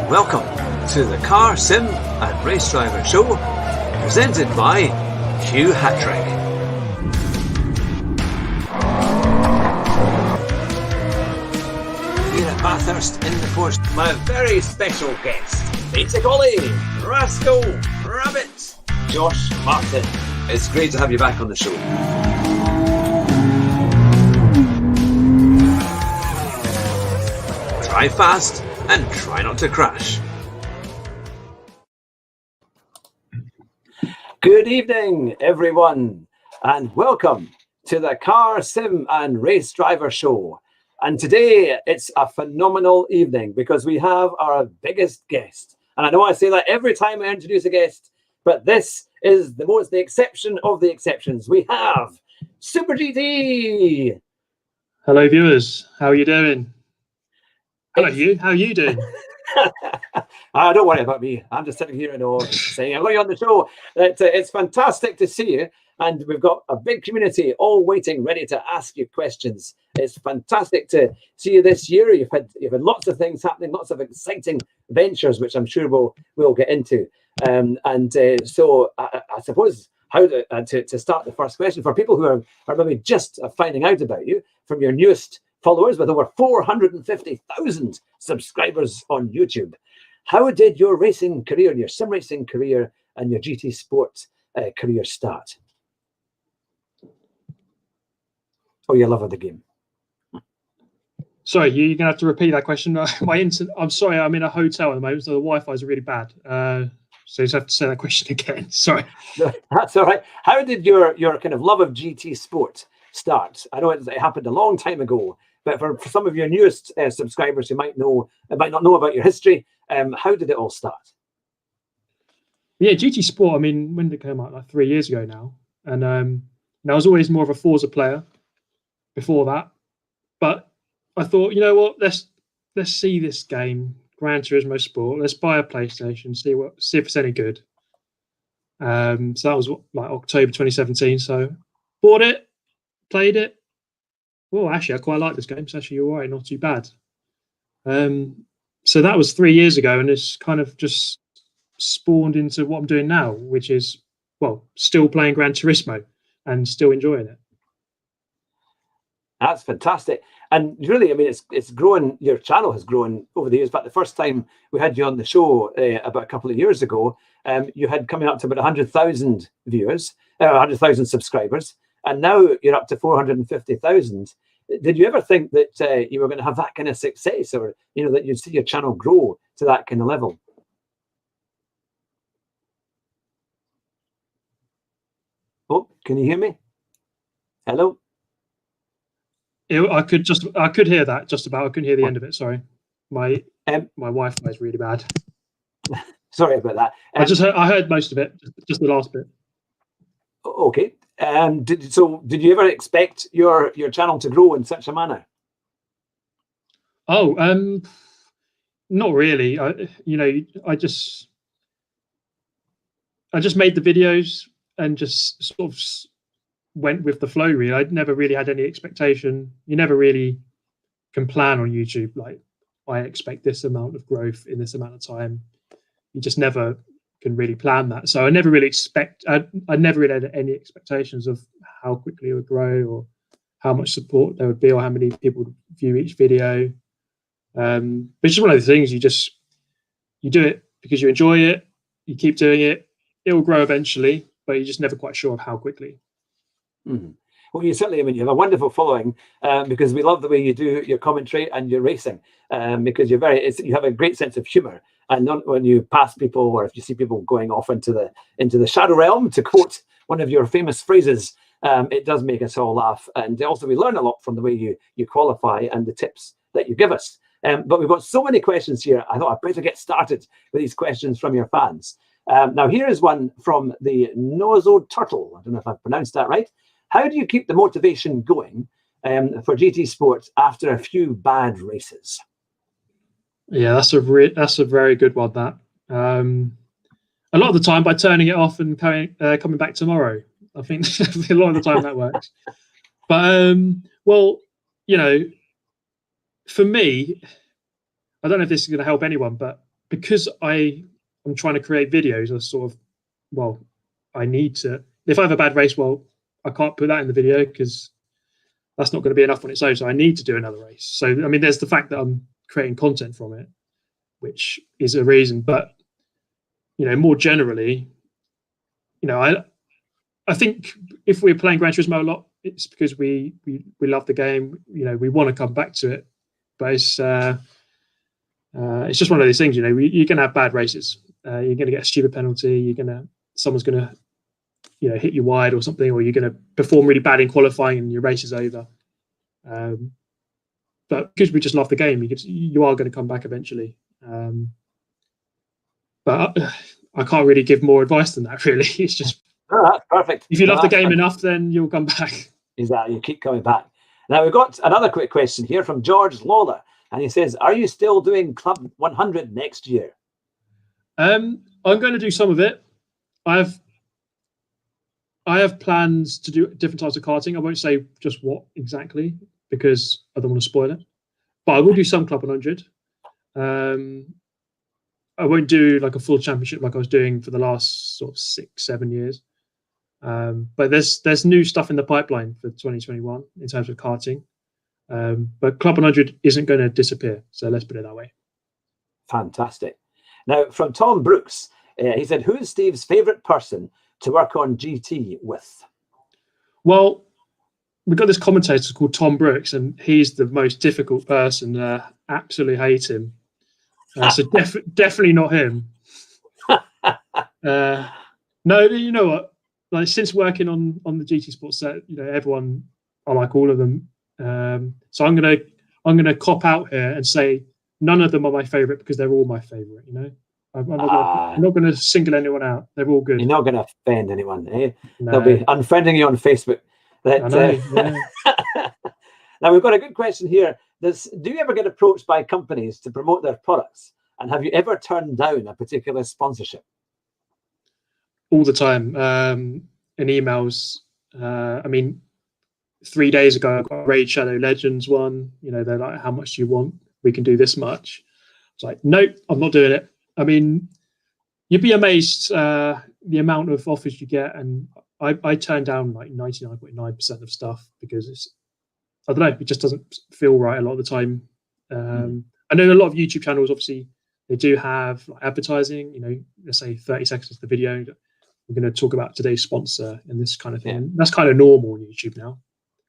Welcome to the Car Sim and Race Driver Show, presented by Hugh Hattrick. Here at Bathurst in the Forest, my very special guest, Beta Golly, Rascal, Rabbit, Josh Martin. It's great to have you back on the show. Drive fast and try not to crash. Good evening, everyone, and welcome to the Car Sim and Race Driver Show. And today it's a phenomenal evening because we have our biggest guest. And I know I say that every time I introduce a guest, but this is the exception of the exceptions. We have Super GT. Hello, viewers. How are you doing? Hello, Hugh. How are you doing? Don't worry about me. I'm just sitting here and saying I'm going on the show. It's fantastic to see you, and we've got a big community all waiting, ready to ask you questions. It's fantastic to see you this year. You've had lots of things happening, lots of exciting ventures, which I'm sure we'll get into. So I suppose to start the first question for people who are maybe just finding out about you from your newest followers with over 450,000 subscribers on YouTube. How did your racing career, your sim racing career, and your GT Sport career start? Oh, your love of the game. Sorry, you're going to have to repeat that question. I'm sorry, I'm in a hotel at the moment, so the Wi-Fi is really bad. So you just have to say that question again. Sorry. No, that's all right. How did your kind of love of GT Sport start? I know it happened a long time ago, but for some of your newest subscribers who might not know about your history, how did it all start? Yeah, GT Sport, I mean, when did it come out? Like 3 years ago now. And I was always more of a Forza player before that. But I thought, you know what, let's see this game, Gran Turismo Sport. Let's buy a PlayStation, see if it's any good. So that was like October 2017. So bought it, played it. Well, actually, I quite like this game. It's actually all right, not too bad. So that was 3 years ago, and it's kind of just spawned into what I'm doing now, which is, well, still playing Gran Turismo and still enjoying it. That's fantastic. And really, I mean, it's grown, your channel has grown over the years. But the first time we had you on the show about a couple of years ago, you had coming up to about 100,000 viewers, 100,000 subscribers. And now you're up to 450,000. Did you ever think that you were going to have that kind of success, or that you'd see your channel grow to that kind of level? Oh, can you hear me? Hello? I could hear that just about. I couldn't hear the end of it. Sorry, my Wi-Fi is really bad. Sorry about that. I heard most of it, just the last bit. Okay. Did you ever expect your channel to grow in such a manner? Oh, not really. I just made the videos and just sort of went with the flow. Really, I'd never really had any expectation. You never really can plan on YouTube. Like, I expect this amount of growth in this amount of time. You just never can really plan that. So I never really I never really had any expectations of how quickly it would grow or how much support there would be or how many people would view each video. But it's just one of the things, you do it because you enjoy it, you keep doing it, it will grow eventually, but you're just never quite sure of how quickly. Mm-hmm. Well, you certainly, I mean, you have a wonderful following because we love the way you do your commentary and your racing because you have a great sense of humor. And not when you pass people or if you see people going off into the shadow realm, to quote one of your famous phrases, it does make us all laugh. And also we learn a lot from the way you qualify and the tips that you give us. But we've got so many questions here. I thought I'd better get started with these questions from your fans. Now, here is one from the Nozo Turtle. I don't know if I've pronounced that right. How do you keep the motivation going for GT Sport after a few bad races? Yeah, that's a very good one. That a lot of the time by turning it off and coming back tomorrow. I think a lot of the time that works. But well, for me, I don't know if this is going to help anyone, but because I'm trying to create videos, I sort of, well, I need to. If I have a bad race, well, I can't put that in the video because that's not going to be enough on its own. So I need to do another race. So I mean, there's the fact that I'm creating content from it, which is a reason. But more generally, I think if we're playing Gran Turismo a lot, it's because we love the game. We want to come back to it, but it's just one of those things. You're going to have bad races. You're going to get a stupid penalty. Someone's going to hit you wide or something, or you're going to perform really bad in qualifying and your race is over. But because we just love the game, you are going to come back eventually. But I can't really give more advice than that, really. It's just, that's perfect. If you love the game enough, then you'll come back. Exactly, you keep coming back. Now we've got another quick question here from George Lawler, and he says, "Are you still doing Club 100 next year?" I'm going to do some of it. I have plans to do different types of karting. I won't say just what exactly because I don't want to spoil it. But I will do some Club 100. I won't do like a full championship like I was doing for the last sort of 6-7 years. But there's new stuff in the pipeline for 2021 in terms of karting. But Club 100 isn't going to disappear. So let's put it that way. Fantastic. Now, from Tom Brooks, he said, "Who is Steve's favourite person to work on GT with?" Well, we've got this commentator called Tom Brooks, and he's the most difficult person. Absolutely hate him. So definitely not him. No, you know what? Like since working on the GT Sports set, everyone, I like all of them. So I'm gonna cop out here and say none of them are my favourite because they're all my favourite. I'm not going to single anyone out. They're all good. You're not going to offend anyone, eh? No. They'll be unfriending you on Facebook. I know, yeah. Now, we've got a good question here. Do you ever get approached by companies to promote their products? And have you ever turned down a particular sponsorship? All the time. In emails. 3 days ago, I got a Raid Shadow Legends one. They're like, "How much do you want? We can do this much." It's like, nope, I'm not doing it. I mean, you'd be amazed the amount of offers you get, and I turn down like 99.9% of stuff because I don't know, it just doesn't feel right a lot of the time. I know a lot of YouTube channels, obviously, they do have like advertising. Let's say 30 seconds of the video, we're going to talk about today's sponsor and this kind of thing. Yeah. That's kind of normal on YouTube now.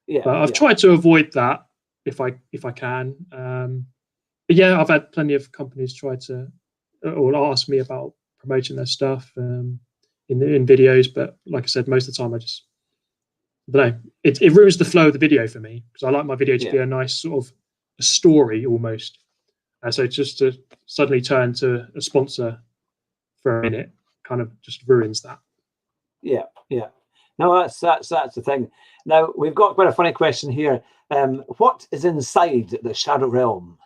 Yeah, but I've tried to avoid that if I can. But yeah, I've had plenty of companies try to or ask me about promoting their stuff in videos, but like I said, most of the time I don't know. It ruins the flow of the video for me because I like my video to be a nice sort of a story almost. So just to suddenly turn to a sponsor for a minute kind of just ruins that. Yeah. No, that's the thing. Now we've got quite a funny question here. What is inside the Shadow Realm?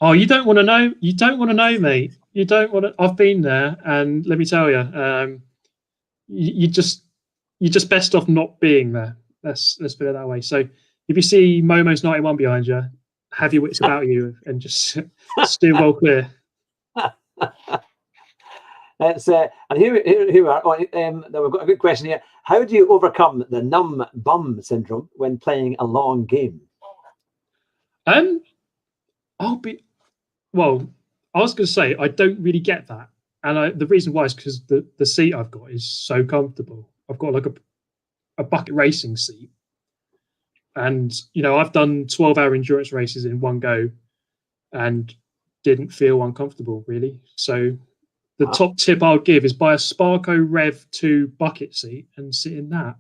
Oh, you don't want to know? You don't want to know, mate. You don't want to. I've been there, and let me tell you, you just best off not being there. Let's put it that way. So if you see Momo's 91 behind you, have your wits about you, and just steer well clear. It's and here we are. We've got a good question here. How do you overcome the numb bum syndrome when playing a long game? I was going to say I don't really get that, and the reason why is because the seat I've got is so comfortable. I've got like a bucket racing seat, and I've done 12-hour endurance races in one go, and didn't feel uncomfortable really. So the top tip I'll give is buy a Sparco Rev 2 bucket seat and sit in that.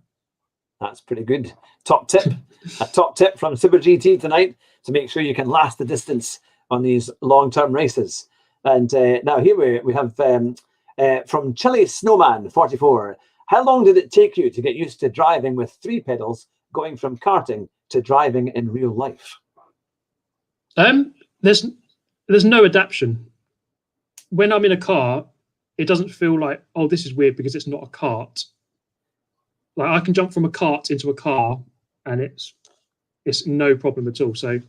That's pretty good. Top tip. A top tip from Super GT tonight to make sure you can last the distance on these long-term races. And now here we have from Chili Snowman 44. How long did it take you to get used to driving with 3 pedals, going from karting to driving in real life? There's no adaptation. When I'm in a car, it doesn't feel like, oh, this is weird because it's not a kart. Like I can jump from a kart into a car and it's no problem at all. So,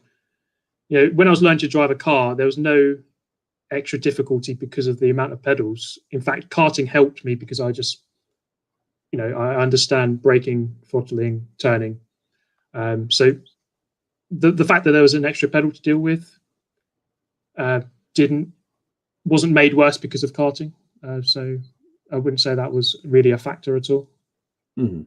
when I was learning to drive a car, there was no extra difficulty because of the amount of pedals. In fact, karting helped me because I just, I understand braking, throttling, turning. So the fact that there was an extra pedal to deal with wasn't made worse because of karting. So I wouldn't say that was really a factor at all. Mm-hmm.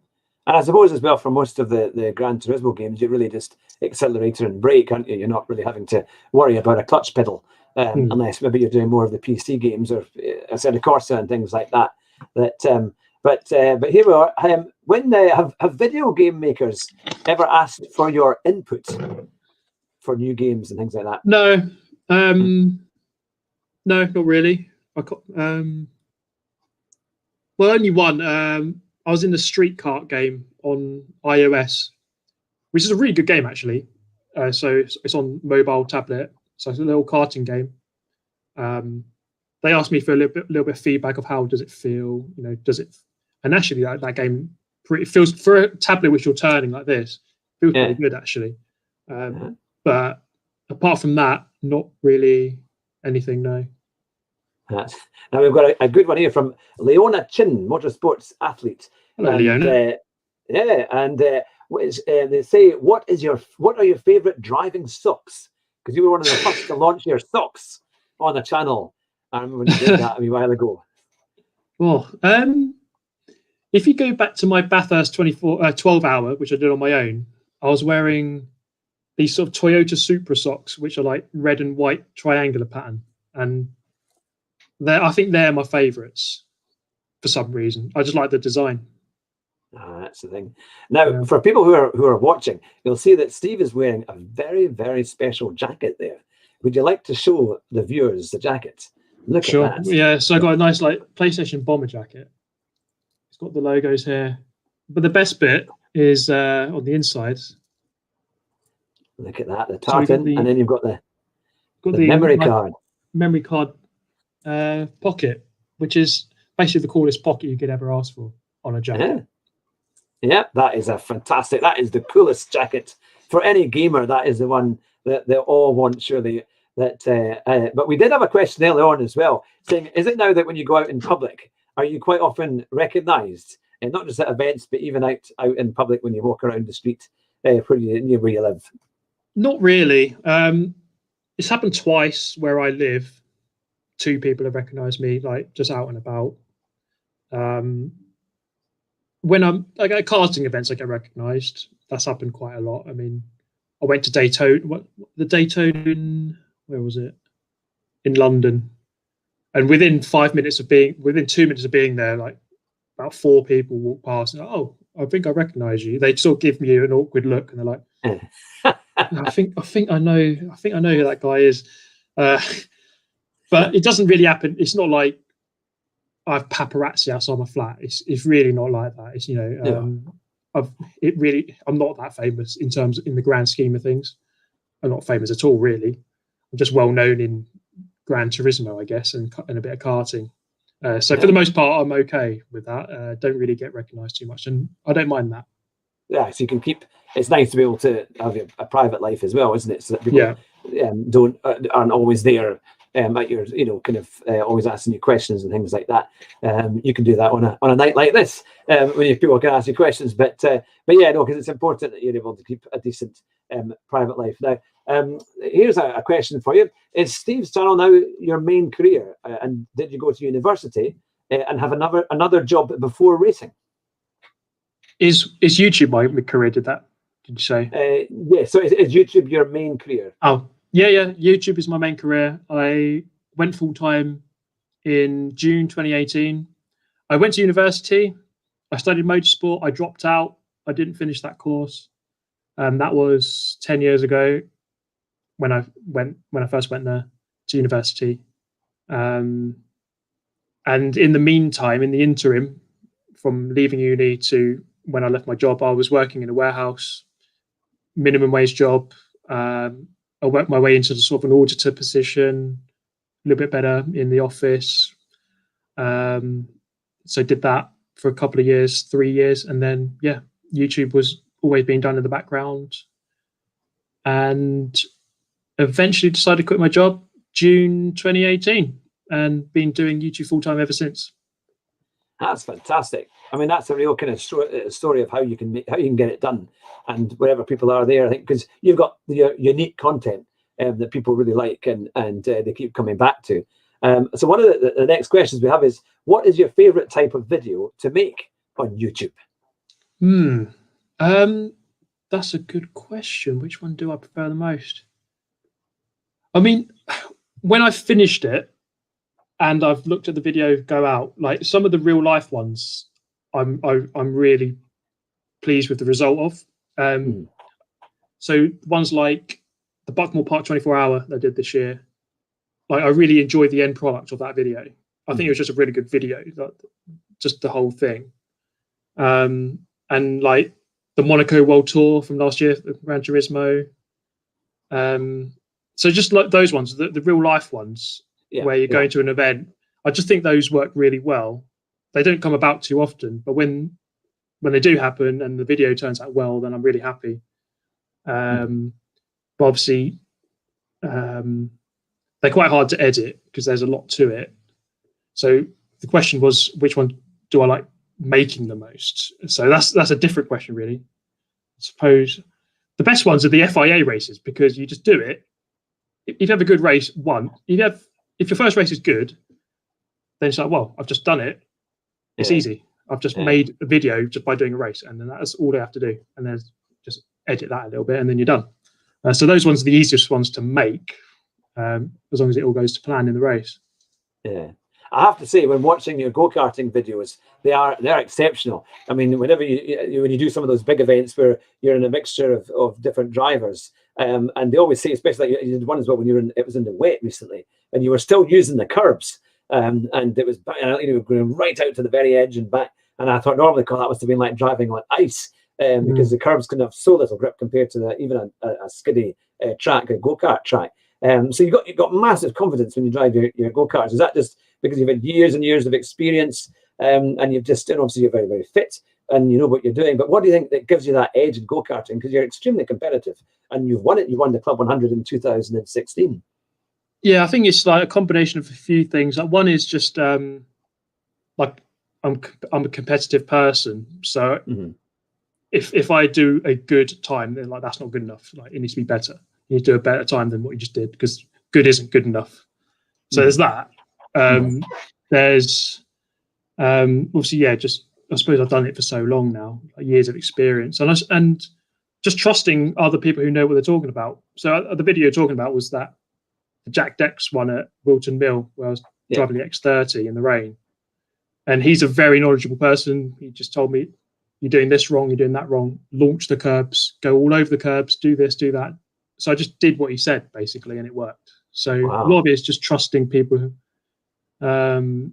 And I suppose as well, for most of the Gran Turismo games, you really just accelerator and brake, aren't you? You're not really having to worry about a clutch pedal, unless maybe you're doing more of the PC games or Assetto Corsa and things like that. But here we are. When have video game makers ever asked for your input for new games and things like that? No, no, not really. Well, only one. I was in the Street Kart game on iOS, which is a really good game actually. So it's on mobile, tablet. So it's a little karting game. They asked me for a little bit of feedback of how does it feel, does it? And actually, that game feels, for a tablet which you're turning like this, feels pretty good actually. But apart from that, not really anything. No. Now we've got a good one here from Leona Chin, motorsports athlete. Hello, Leona. They say, what are your favorite driving socks? Because you were one of the first to launch your socks on the channel. I remember when you did that a while ago. Well, if you go back to my Bathurst 12 hour, which I did on my own, I was wearing these sort of Toyota Supra socks, which are like red and white triangular pattern, and I think they're my favourites for some reason. I just like the design. That's the thing. Now, for people who are watching, you'll see that Steve is wearing a very, very special jacket there. Would you like to show the viewers the jacket? Look at that. Yeah, so I got a nice PlayStation bomber jacket. It's got the logos here. But the best bit is on the inside. Look at that, the tartan, and then you've got the memory card. Memory card pocket, which is basically the coolest pocket you could ever ask for on a jacket. Yeah, that is that is the coolest jacket for any gamer. That is the one that they all want, surely. But we did have a question earlier on as well, saying, is it now that when you go out in public, are you quite often recognised, and not just at events, but even out in public when you walk around the street near where you live? Not really. It's happened twice where I live. 2 people have recognised me, just out and about. When I'm at karting events, I get recognised. That's happened quite a lot. I mean, I went to Daytona. The Daytona, where was it? In London, and within 2 minutes of being there, about 4 people walked past. And, I think I recognise you. They sort of give me an awkward look, and they're like, I think I know who that guy is. But it doesn't really happen. It's not like I have paparazzi outside my flat. It's really not like that. It's I'm not that famous in the grand scheme of things. I'm not famous at all, really. I'm just well known in Gran Turismo, I guess, and a bit of karting. So for the most part, I'm okay with that. Don't really get recognised too much, and I don't mind that. Yeah, so you can keep. It's nice to be able to have a private life as well, isn't it? So that people aren't always there. At your, always asking you questions and things like that. You can do that on a night like this when people can ask you questions. But yeah, no, because it's important that you're able to keep a decent private life. Now, here's a question for you: is Steve's channel now your main career? And did you go to university and have another job before racing? Is YouTube my career? Did you say? Yeah. So is YouTube your main career? Oh. Yeah. YouTube is my main career. I went full-time in June 2018. I went to university. I studied motorsport. I dropped out. I didn't finish that course. That was 10 years ago when I first went there to university. And in the meantime, in the interim, from leaving uni to when I left my job, I was working in a warehouse, minimum wage job. I worked my way into the sort of an auditor position, a little bit better in the office. So did that for a couple of years, 3 years. And then, YouTube was always being done in the background. And eventually decided to quit my job June 2018, and been doing YouTube full time ever since. That's fantastic. I mean, that's a real kind of story of how you can get it done, and wherever people are there, I think, because you've got your unique content that people really like, and they keep coming back to. So one of the next questions we have is, what is your favorite type of video to make on YouTube? That's a good question. Which one do I prefer the most? I mean, when I finished it and I've looked at the video go out, like some of the real life ones, I'm really pleased with the result of. So ones like the Buckmore Park 24-hour they did this year, like I really enjoyed the end product of that video. I think it was just a really good video, just the whole thing. And like the Monaco World Tour from last year, the Gran Turismo. So just like those ones, the real life ones, where you're going to an event, I just think those work really well. They don't come about too often, but when they do happen and the video turns out well, then I'm really happy. But obviously, they're quite hard to edit because there's a lot to it. So the question was, which one do I like making the most? So that's a different question, really. I suppose the best ones are the FIA races, because you just do it. If you have a good race, if your first race is good, then it's like, well, I've just done it. It's easy. I've just made a video just by doing a race, and then that's all I have to do. And then just edit that a little bit, and then you're done. So those ones are the easiest ones to make, as long as it all goes to plan in the race. Yeah. I have to say, when watching your go-karting videos, they're exceptional. I mean, whenever when you do some of those big events where you're in a mixture of different drivers, and they always say, especially like you did one as well when it was in the wet recently, and you were still using the curbs, and it was going right out to the very edge and back. And I thought normally that must have been like driving on ice, because the curbs can have so little grip compared to even a skiddy track, a go-kart track. So you've got massive confidence when you drive your go-karts. Is that just because you've had years and years of experience, and you've just, and obviously you're very, very fit and you know what you're doing, but what do you think that gives you that edge in go-karting? Because you're extremely competitive and you've won it. You won the Club 100 in 2016. Yeah, I think it's like a combination of a few things. Like one is just like I'm a competitive person, so if I do a good time, then like that's not good enough. Like it needs to be better. You need to do a better time than what you just did, because good isn't good enough. So there's that. There's obviously, just I suppose I've done it for so long now, like years of experience, and just trusting other people who know what they're talking about. So the video you're talking about was that the Jack Dex one at Wilton Mill, where I was driving the X30 in the rain, and he's a very knowledgeable person. He just told me, you're doing this wrong, you're doing that wrong, launch the curbs, go all over the curbs, do this, do that. So I just did what he said, basically, and it worked. So a lot of it is just trusting people who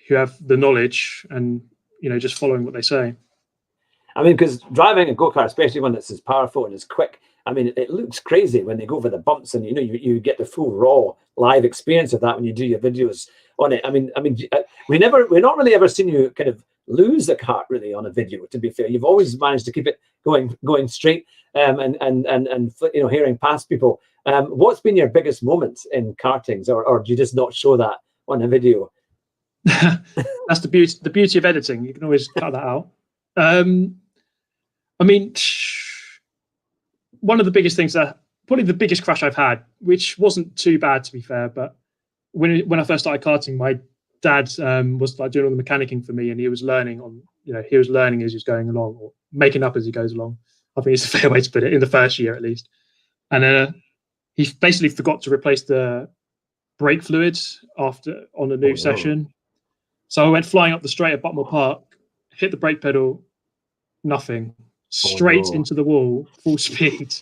have the knowledge and, just following what they say. I mean, because driving a go-kart, especially one that's as powerful and as quick, I mean, it looks crazy when they go over the bumps, and you get the full raw live experience of that when you do your videos on it. I mean, we've not really ever seen you kind of lose the kart really on a video. To be fair, you've always managed to keep it going straight, and hearing past people. What's been your biggest moment in kartings, or do you just not show that on a video? That's the beauty of editing. You can always cut that out. I mean, one of the biggest things, probably the biggest crash I've had, which wasn't too bad to be fair, but when I first started karting, my dad was like doing all the mechanicking for me, and he was learning as he was going along, or making up as he goes along. I think it's a fair way to put it, in the first year at least. And he basically forgot to replace the brake fluids on a new session. So I went flying up the straight at Buckmore Park, hit the brake pedal, nothing, straight into the wall, full speed.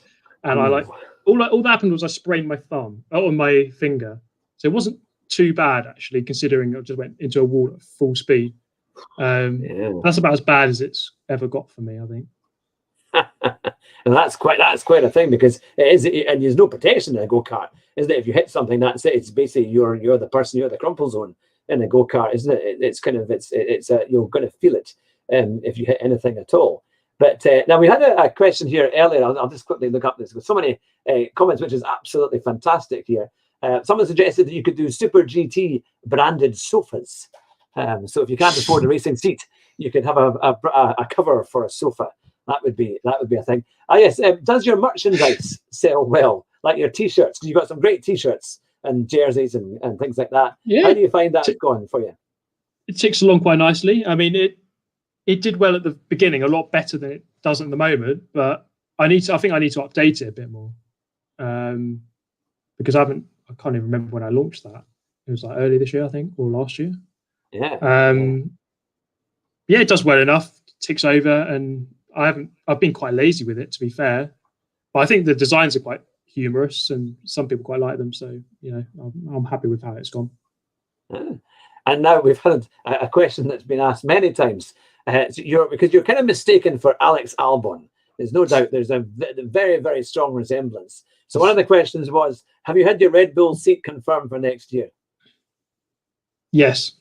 And I all that happened was I sprained my thumb on my finger. So it wasn't too bad, actually, considering I just went into a wall at full speed. That's about as bad as it's ever got for me, I think. And that's quite a thing, because it is, and there's no protection in a go-kart, isn't it? If you hit something, that's it. It's basically you're the person, you're the crumple zone in a go-kart, isn't it? It's kind of you're going to feel it if you hit anything at all. But now we had a question here earlier. I'll just quickly look up this with so many comments, which is absolutely fantastic here. Someone suggested that you could do Super GT branded sofas. So if you can't afford a racing seat, you could have a cover for a sofa. That would be a thing. Yes. Does your merchandise sell well, like your T-shirts? Because you've got some great T-shirts and jerseys and things like that. Yeah. How do you find that going for you? It ticks along quite nicely. I mean, it did well at the beginning, a lot better than it does at the moment. But I think I need to update it a bit more, because I can't even remember when I launched that. It was like early this year, I think, or last year. Yeah. Yeah, it does well enough. Ticks over, and I've been quite lazy with it, to be fair. But I think the designs are quite humorous, and some people quite like them. So I'm happy with how it's gone. And now we've had a question that's been asked many times. Because you're kind of mistaken for Alex Albon. There's no doubt there's a very, very strong resemblance. So one of the questions was, have you had your Red Bull seat confirmed for next year? Yes.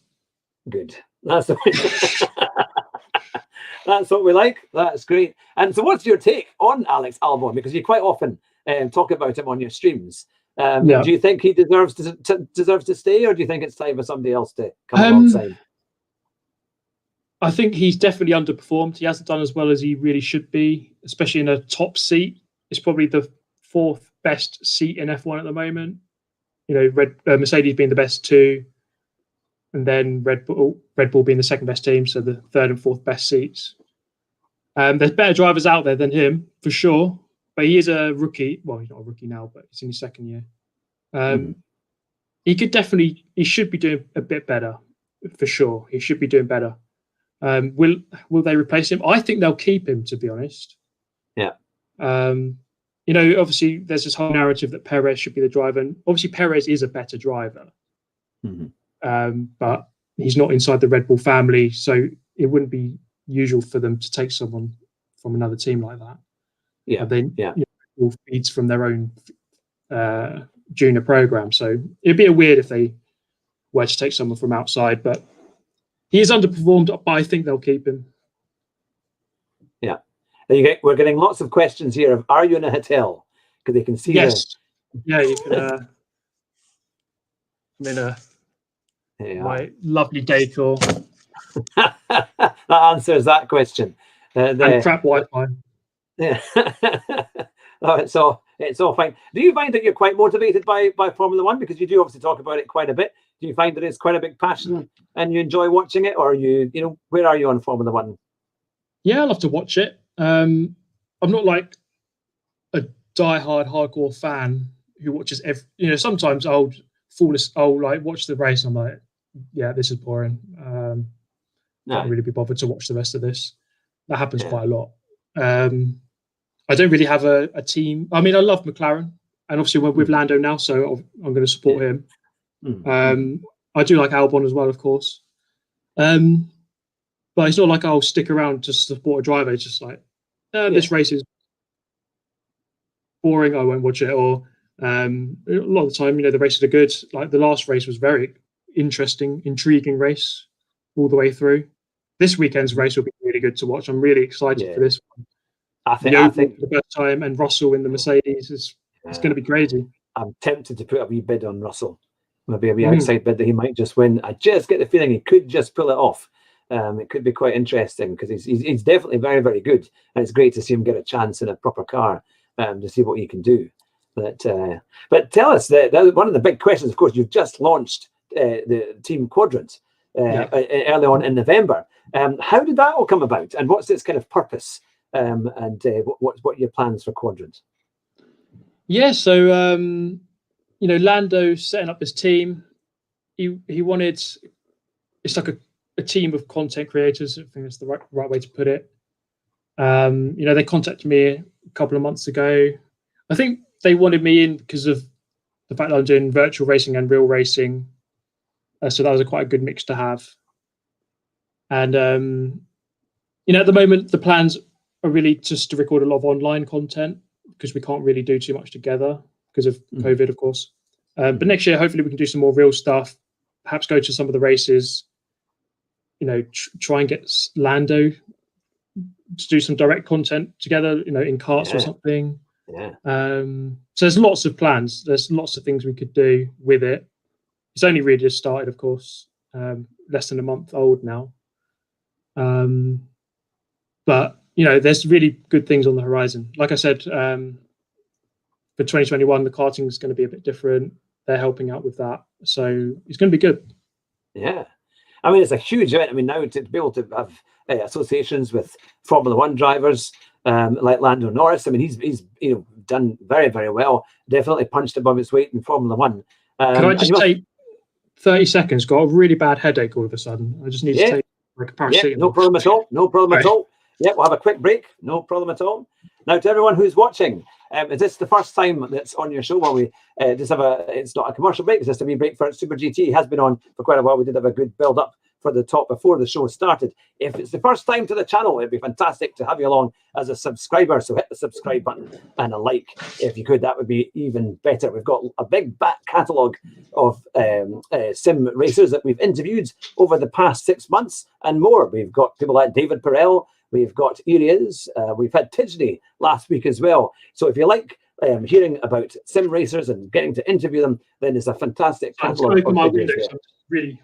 Good. That's that's what we like. That's great. And so what's your take on Alex Albon? Because you quite often talk about him on your streams. Do you think he deserves to stay, or do you think it's time for somebody else to come alongside? I think he's definitely underperformed. He hasn't done as well as he really should be, especially in a top seat. It's probably the 4th best seat in F1 at the moment. Mercedes being the best 2, and then Red Bull being the 2nd best team, so the 3rd and 4th best seats. There's better drivers out there than him, for sure. But he is a rookie. Well, he's not a rookie now, but he's in his 2nd year. He should be doing a bit better, for sure. He should be doing better. Will they replace him? I think they'll keep him, to be honest. Yeah. Obviously there's this whole narrative that Perez should be the driver, and obviously Perez is a better driver. But he's not inside the Red Bull family, so it wouldn't be usual for them to take someone from another team like that. Yeah. Red Bull feeds from their own junior program, so it'd be weird if they were to take someone from outside. But he is underperformed, but I think they'll keep him. Yeah. We're getting lots of questions here of, are you in a hotel? Because they can see. Yes. Yeah, you can. I'm in my lovely decor. That answers that question. And crap Wi-Fi. Yeah. It's all fine. Do you find that you're quite motivated by Formula One? Because you do obviously talk about it quite a bit. Do you find that it's quite a big passion and you enjoy watching it, or where are you on Formula One? Yeah, I love to watch it. I'm not like a die-hard hardcore fan who watches sometimes I'll watch the race and I'm like, yeah, this is boring. Can't really be bothered to watch the rest of this. That happens quite a lot. I don't really have a team. I mean, I love McLaren, and obviously we're with Lando now, so I'm going to support him. I do like Albon as well, of course. But it's not like I'll stick around to support a driver. It's just like, this race is boring, I won't watch it. Or a lot of the time, the races are good. Like the last race was very interesting, intriguing race all the way through. This weekend's race will be really good to watch. I'm really excited for this one. I think for the first time, and Russell in the Mercedes it's going to be crazy. I'm tempted to put a wee bid on Russell. Maybe a wee outside bid that he might just win. I just get the feeling he could just pull it off. It could be quite interesting because he's definitely very, very good, and it's great to see him get a chance in a proper car to see what he can do. But tell us, one of the big questions, of course, you've just launched the Team Quadrant early on in November. How did that all come about, and what's its kind of purpose, and what are your plans for Quadrant? Yeah, so Lando setting up this team. He wanted, it's like a team of content creators. I think that's the right way to put it. They contacted me a couple of months ago. I think they wanted me in because of the fact that I'm doing virtual racing and real racing. So that was quite a good mix to have. And, at the moment, the plans are really just to record a lot of online content because we can't really do too much together because of COVID, of course. But next year, hopefully we can do some more real stuff, perhaps go to some of the races, try and get Lando to do some direct content together, in karts or something. Yeah. So there's lots of plans. There's lots of things we could do with it. It's only really just started, of course, less than a month old now. But there's really good things on the horizon. Like I said, for 2021, the karting is going to be a bit different. They're helping out with that, so it's going to be good. Yeah, I mean, it's a huge event. I mean, now to be able to have associations with Formula One drivers like Lando Norris. I mean, he's done very, very well. Definitely punched above his weight in Formula One. Can I just take 30 seconds? Got a really bad headache all of a sudden. I just need to take like a paracetamol. Yeah, no problem at all. No problem at all. Yeah, we'll have a quick break. No problem at all. Now, to everyone who's watching, is this the first time that's on your show? While we just have it's not a commercial break, it's just a wee break for Super GT. It has been on for quite a while. We did have a good build up for the top before the show started. If it's the first time to the channel, it'd be fantastic to have you along as a subscriber. So hit the subscribe button and a like if you could. That would be even better. We've got a big back catalogue of sim racers that we've interviewed over the past 6 months and more. We've got people like David Perel. We've got Irias. We've had Tidgety last week as well. So if you like hearing about sim racers and getting to interview them, then there's a fantastic catalogue of videos there. Really.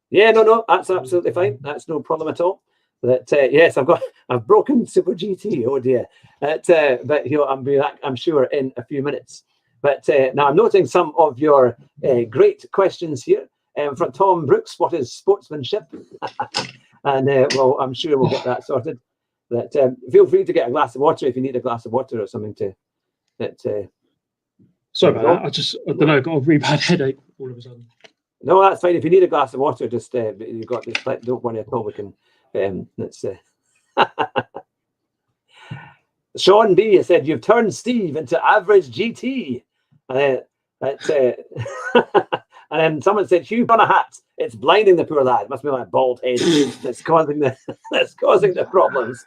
Yeah, no, that's absolutely fine. That's no problem at all. But yes, I've broken Super GT. Oh dear. But I'll be back, I'm sure, in a few minutes. But now I'm noting some of your great questions here. From Tom Brooks, what is sportsmanship? And well, I'm sure we'll get that sorted. But feel free to get a glass of water if you need a glass of water or something to. Sorry about that. I don't know. I got a really bad headache all of a sudden. No, that's fine. If you need a glass of water, just you've got this. Don't worry at all. We can. Let's. Sean B has said you've turned Steve into average GT. And then someone said Hugh on a hat. It's blinding the poor lad. It must be my bald head that's causing the problems.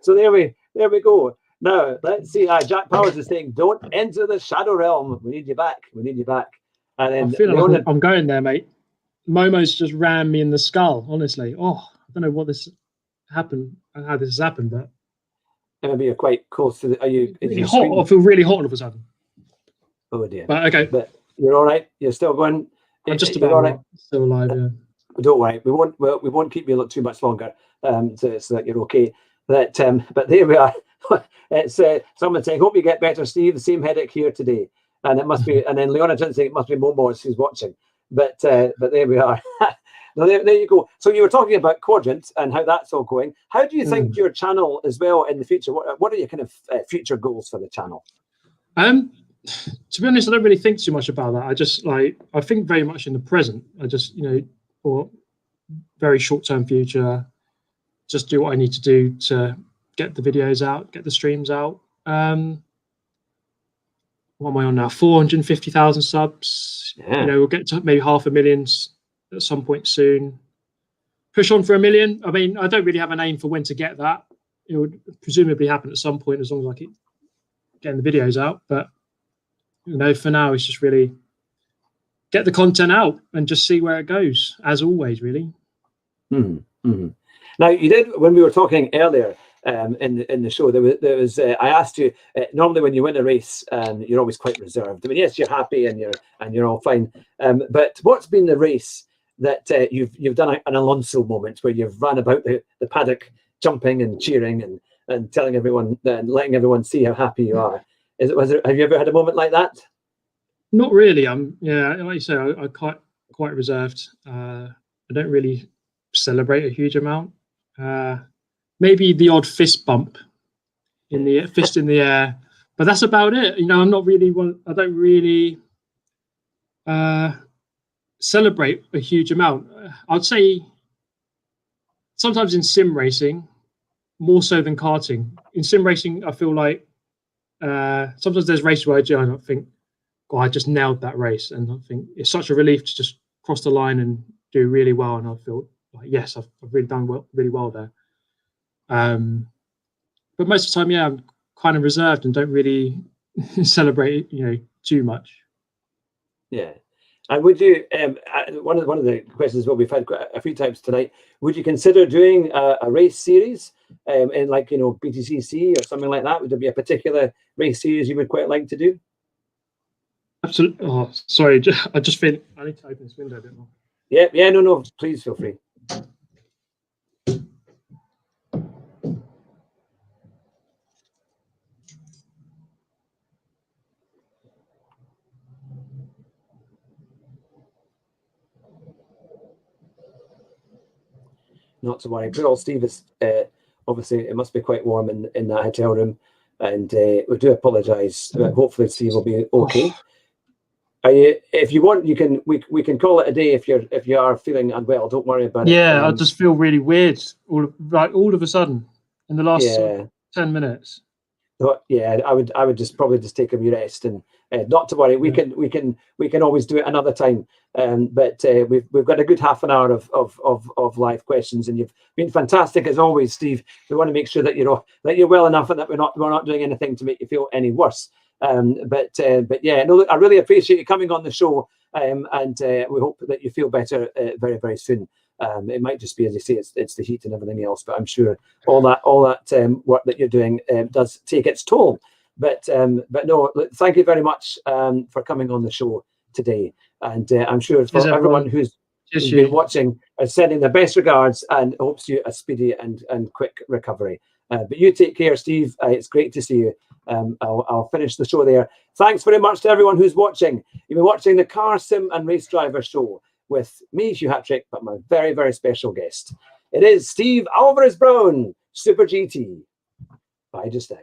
So there we go. Now let's see. Jack Powers is saying, "Don't enter the shadow realm. We need you back. We need you back." And then I feel like I'm going there, mate. Momo's just ran me in the skull. Honestly, I don't know what this happened and how this has happened, but maybe you're quite close to the. Are you? Really hot. I feel really hot all of a sudden. Oh dear. But okay. But you're all right. You're still going. I'm just about all right. Still alive. Yeah. Don't worry. We won't keep you too much longer. So that you're okay. But there we are. It's someone saying, "Hope you get better, Steve. The same headache here today." And it must be. And then Leona didn't say it must be Momo who's watching. But there we are. Now, there you go. So you were talking about Quadrant and how that's all going. How do you think your channel as well in the future? What are your kind of future goals for the channel? To be honest, I don't really think too much about that. I just I think very much in the present. I just for very short-term future, just do what I need to do to get the videos out, get the streams out. What am I on now? 450,000 subs. Yeah. We'll get to maybe 500,000 at some point soon. Push on for 1 million. I mean, I don't really have an aim for when to get that. It would presumably happen at some point as long as I keep getting the videos out. But for now, it's just really get the content out and just see where it goes. As always, really. Mm-hmm. Now, you did when we were talking earlier. In the show, there was I asked you normally when you win a race, you're always quite reserved. I mean, yes, you're happy and you're all fine. But what's been the race that you've done an Alonso moment where you've run about the paddock, jumping and cheering and telling everyone, letting everyone see how happy you are? Have you ever had a moment like that? Not really. Like you say, I'm quite reserved. I don't really celebrate a huge amount. Maybe the odd fist bump in the fist in the air, but that's about it. I'm not really I don't really celebrate a huge amount. I'd say sometimes in sim racing, more so than karting. In sim racing, I feel like sometimes there's races where I don't think, "God, I just nailed that race," and I think it's such a relief to just cross the line and do really well, and I feel like, yes, I've really done really well there. But most of the time, I'm kind of reserved and don't really celebrate, too much. Yeah. And would you, one of the questions what we've had quite a few times tonight, would you consider doing a race series in like, you know, BTCC or something like that? Would there be a particular race series you would quite like to do? Absolutely. Oh, sorry. I just feel I need to open this window a bit more. Yeah, no, please feel free. Not to worry. Poor old Steve is obviously it must be quite warm in that hotel room, and we do apologise. Hopefully Steve will be okay. If you want, you can. We can call it a day if you are feeling unwell. Don't worry about it. Yeah, I just feel really weird. All of a sudden in the last 10 minutes. But yeah, I would just probably just take a wee rest and not to worry. We can always do it another time. But we've got a good half an hour of live questions, and you've been fantastic as always, Steve. We want to make sure that you're well enough and that we're not doing anything to make you feel any worse. But yeah, no, look, I really appreciate you coming on the show, and we hope that you feel better very, very soon. It might just be, as you say, it's the heat and everything else, but I'm sure all that work that you're doing does take its toll. But no, look, thank you very much for coming on the show today, and I'm sure for everyone who's been watching, sending their best regards and hopes you a speedy and quick recovery. But you take care, Steve. It's great to see you. I'll finish the show there. Thanks very much to everyone who's watching. You've been watching the Car Sim and Race Driver Show with me, Hugh Hatrick, but my very, very special guest. It is Steve Alvarez Brown, Super GT. Bye just now.